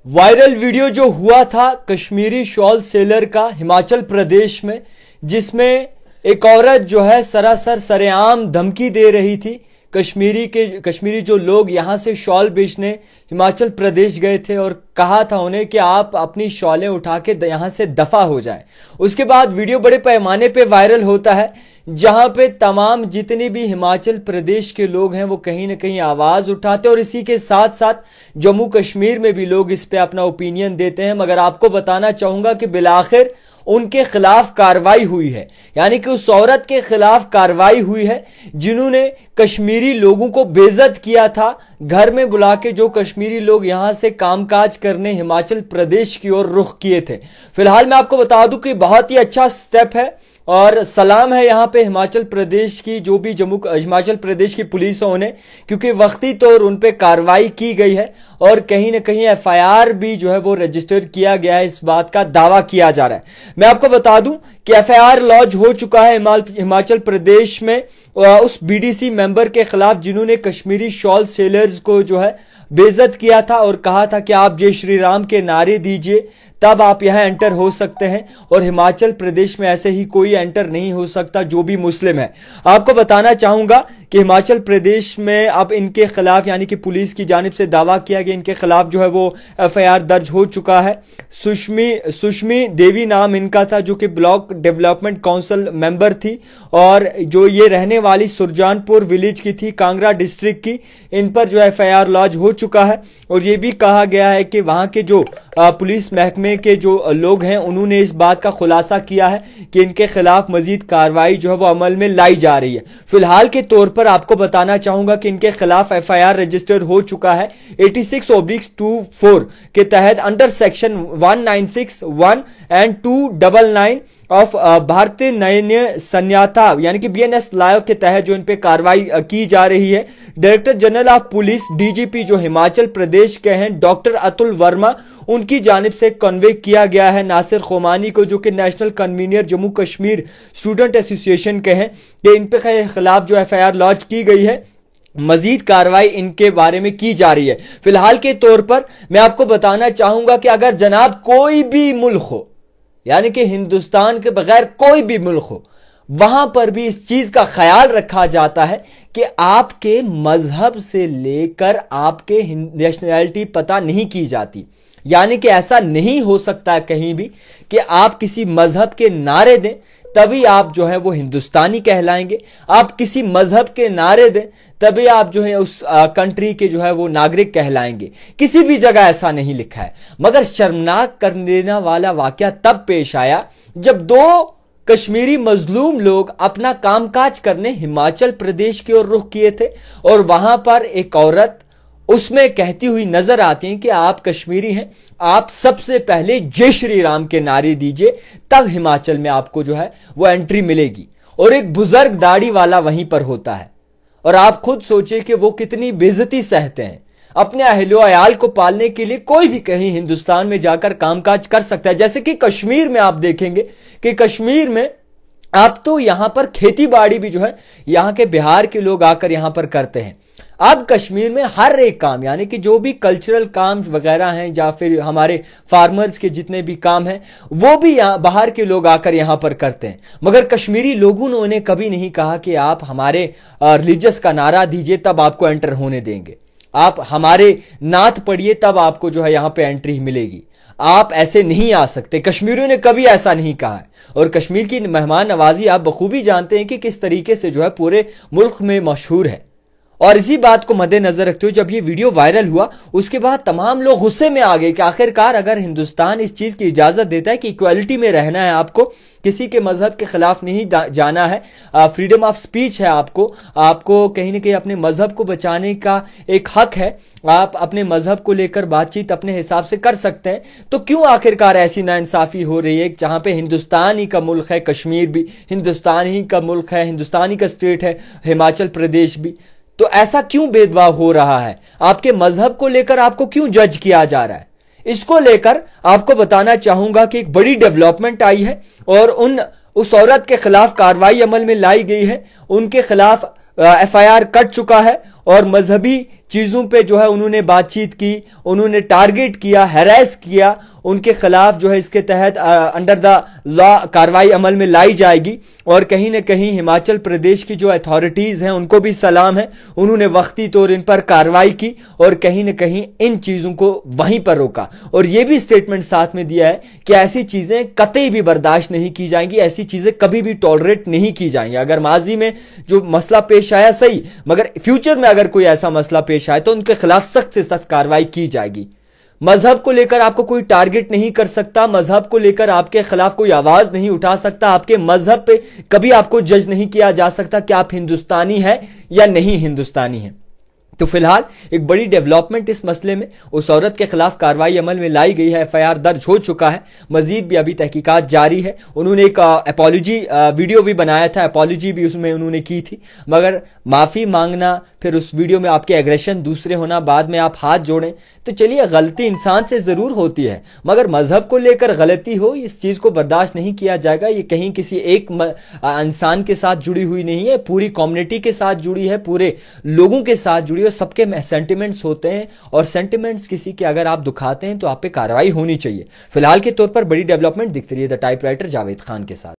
Viral video जो हुआ था कश्मीरी शॉल सेलर का हिमाचल प्रदेश में, जिसमें एक औरत जो है सरासर सरेआम धमकी दे रही थी कश्मीरी जो लोग यहाँ से शॉल बेचने हिमाचल प्रदेश गए थे और कहा था उन्हें कि आप अपनी शॉलें उठा के यहाँ से दफा हो जाएं। उसके बाद वीडियो बड़े पैमाने पे वायरल होता है, जहां पे तमाम जितने भी हिमाचल प्रदेश के लोग हैं वो कहीं ना कहीं आवाज उठाते हैं और इसी के साथ साथ जम्मू कश्मीर में भी लोग इस पे अपना ओपिनियन देते हैं। मगर आपको बताना चाहूंगा कि बिलाखिर उनके खिलाफ कार्रवाई हुई है, यानी कि उस औरत के खिलाफ कार्रवाई हुई है जिन्होंने कश्मीरी लोगों को बेइज्जत किया था, घर में बुला के जो कश्मीरी लोग यहां से कामकाज करने हिमाचल प्रदेश की ओर रुख किए थे। फिलहाल मैं आपको बता दूं कि बहुत ही अच्छा स्टेप है और सलाम है यहाँ पे हिमाचल प्रदेश की जो भी हिमाचल प्रदेश की पुलिस है उन्हें, क्योंकि वक्ती तौर उन पे कार्रवाई की गई है और कहीं ना कहीं एफआईआर भी जो है वो रजिस्टर किया गया है, इस बात का दावा किया जा रहा है। मैं आपको बता दूं कि एफआईआर लॉन्च हो चुका है हिमाचल प्रदेश में उस बीडीसी मेंबर के खिलाफ जिन्होंने कश्मीरी शॉल सेलर्स को जो है बेइज्जत किया था और कहा था कि आप जय श्री राम के नारे दीजिए तब आप यहां एंटर हो सकते हैं, और हिमाचल प्रदेश में ऐसे ही कोई एंटर नहीं हो सकता जो भी मुस्लिम है। आपको बताना चाहूंगा कि हिमाचल प्रदेश में अब इनके खिलाफ यानी कि पुलिस की जानिब से दावा किया गया इनके खिलाफ जो है वो एफआईआर दर्ज हो चुका है। सुषमी देवी नाम इनका था, जो कि ब्लॉक डेवलपमेंट काउंसिल मेंबर थी और जो ये रहने वाली सुरजानपुर विलेज की थी, कांगड़ा डिस्ट्रिक्ट की। इन पर जो एफआईआर लॉन्च हो चुका है और ये भी कहा गया है कि वहां के जो पुलिस महकमे के जो लोग हैं उन्होंने इस बात का खुलासा किया है कि इनके खिलाफ मजीद कार्रवाई जो है वो अमल में लाई जा रही है। फिलहाल के तौर पर आपको बताना चाहूंगा कि इनके खिलाफ एफआईआर रजिस्टर हो चुका है 86/24 के तहत अंडर सेक्शन 1961 एंड 299 ऑफ भारतीय न्याय संहिता यानी कि बीएनएस लॉ के तहत जो इन पे कार्रवाई की जा रही है। Director general of police DGP जो हिमाचल प्रदेश के हैं डॉक्टर अतुल वर्मा, उनकी जानिब से कन्वे किया गया है नासिर खोमानी को, जो कि national convener Jammu Kashmir student association के हैं, कि इन पे खिलाफ जो एफआईआर लॉन्च की गई है, मजीद कार्रवाई इनके बारे में की जा रही है। फिलहाल के तौर पर मैं आपको बताना चाहूंगा कि अगर जनाब कोई भी मुल्क हो, यानी कि हिंदुस्तान के बगैर कोई भी मुल्क हो, वहां पर भी इस चीज का ख्याल रखा जाता है कि आपके मजहब से लेकर आपके नेशनैलिटी पता नहीं की जाती। यानी कि ऐसा नहीं हो सकता कहीं भी कि आप किसी मजहब के नारे दें तभी आप जो है वो हिंदुस्तानी कहलाएंगे, आप किसी मजहब के नारे दें तभी आप जो है उस कंट्री के जो है वो नागरिक कहलाएंगे। किसी भी जगह ऐसा नहीं लिखा है। मगर शर्मनाक कर देने वाला वाकया तब पेश आया जब दो कश्मीरी मजलूम लोग अपना कामकाज करने हिमाचल प्रदेश की ओर रुख किए थे और वहां पर एक औरत उसमें कहती हुई नजर आती है कि आप कश्मीरी हैं, आप सबसे पहले जय श्री राम के नारे दीजिए तब हिमाचल में आपको जो है वो एंट्री मिलेगी। और एक बुजुर्ग दाढ़ी वाला वहीं पर होता है और आप खुद सोचिए कि वो कितनी बेइज्जती सहते हैं। अपने अहलो अयाल को पालने के लिए कोई भी कहीं हिंदुस्तान में जाकर कामकाज कर सकता है। जैसे कि कश्मीर में आप देखेंगे कि कश्मीर में आप तो यहां पर खेती बाड़ी भी जो है यहां के बिहार के लोग आकर यहां पर करते हैं। अब कश्मीर में हर एक काम यानी कि जो भी कल्चरल काम वगैरह हैं या फिर हमारे फार्मर्स के जितने भी काम हैं वो भी यहाँ बाहर के लोग आकर यहाँ पर करते हैं। मगर कश्मीरी लोगों ने उन्हें कभी नहीं कहा कि आप हमारे रिलीजियस का नारा दीजिए तब आपको एंटर होने देंगे, आप हमारे नात पढ़िए तब आपको जो है यहाँ पे एंट्री मिलेगी, आप ऐसे नहीं आ सकते। कश्मीरियों ने कभी ऐसा नहीं कहा है। और कश्मीर की मेहमान नवाजी आप बखूबी जानते हैं कि किस तरीके से जो है पूरे मुल्क में मशहूर है। और इसी बात को मद्देनजर रखते हुए जब ये वीडियो वायरल हुआ उसके बाद तमाम लोग गुस्से में आ गए कि आखिरकार अगर हिंदुस्तान इस चीज की इजाजत देता है कि इक्वालिटी में रहना है, आपको किसी के मजहब के खिलाफ नहीं जाना है, फ्रीडम ऑफ स्पीच है, आपको कहीं ना कहीं अपने मजहब को बचाने का एक हक है, आप अपने मजहब को लेकर बातचीत अपने हिसाब से कर सकते हैं, तो क्यों आखिरकार ऐसी नाइंसाफी हो रही है जहां पे हिंदुस्तान ही का मुल्क है, कश्मीर भी हिंदुस्तान ही का मुल्क है, हिंदुस्तानी का स्टेट है हिमाचल प्रदेश भी, तो ऐसा क्यों भेदभाव हो रहा है? आपके मजहब को लेकर आपको क्यों जज किया जा रहा है? इसको लेकर आपको बताना चाहूंगा कि एक बड़ी डेवलपमेंट आई है और उस औरत के खिलाफ कार्रवाई अमल में लाई गई है, उनके खिलाफ एफआईआर कट चुका है और मजहबी चीज़ों पे जो है उन्होंने बातचीत की, उन्होंने टारगेट किया, हैरेस किया, उनके खिलाफ जो है इसके तहत अंडर द लॉ कार्रवाई अमल में लाई जाएगी। और कहीं ना कहीं हिमाचल प्रदेश की जो अथॉरिटीज़ हैं उनको भी सलाम है, उन्होंने वक्ती तौर इन पर कार्रवाई की और कहीं ना कहीं इन चीज़ों को वहीं पर रोका। और ये भी स्टेटमेंट साथ में दिया है कि ऐसी चीज़ें कतई भी बर्दाश्त नहीं की जाएंगी, ऐसी चीज़ें कभी भी टॉलरेट नहीं की जाएंगी। अगर माजी में जो मसला पेश आया सही, मगर फ्यूचर में अगर कोई ऐसा मसला पेश आए तो उनके खिलाफ सख्त से सख्त कार्रवाई की जाएगी। मजहब को लेकर आपको कोई टारगेट नहीं कर सकता, मजहब को लेकर आपके खिलाफ कोई आवाज नहीं उठा सकता, आपके मजहब पे कभी आपको जज नहीं किया जा सकता कि आप हिंदुस्तानी है या नहीं हिंदुस्तानी है। तो फिलहाल एक बड़ी डेवलपमेंट इस मसले में, उस औरत के खिलाफ कार्रवाई अमल में लाई गई है, एफआईआर दर्ज हो चुका है, मजीद भी अभी तहकीकात जारी है। उन्होंने एक अपॉलॉजी वीडियो भी बनाया था, अपॉलॉजी भी उसमें उन्होंने की थी, मगर माफ़ी मांगना, फिर उस वीडियो में आपके एग्रेशन दूसरे होना, बाद में आप हाथ जोड़ें, तो चलिए गलती इंसान से ज़रूर होती है, मगर मजहब को लेकर गलती हो इस चीज़ को बर्दाश्त नहीं किया जाएगा। ये कहीं किसी एक इंसान के साथ जुड़ी हुई नहीं है, पूरी कम्युनिटी के साथ जुड़ी है, पूरे लोगों के साथ जुड़ी है। सबके सेंटिमेंट्स होते हैं और सेंटिमेंट्स किसी के अगर आप दुखाते हैं तो आप पे कार्रवाई होनी चाहिए। फिलहाल के तौर पर बड़ी डेवलपमेंट दिखती रही है द टाइपराइटर जावेद खान के साथ।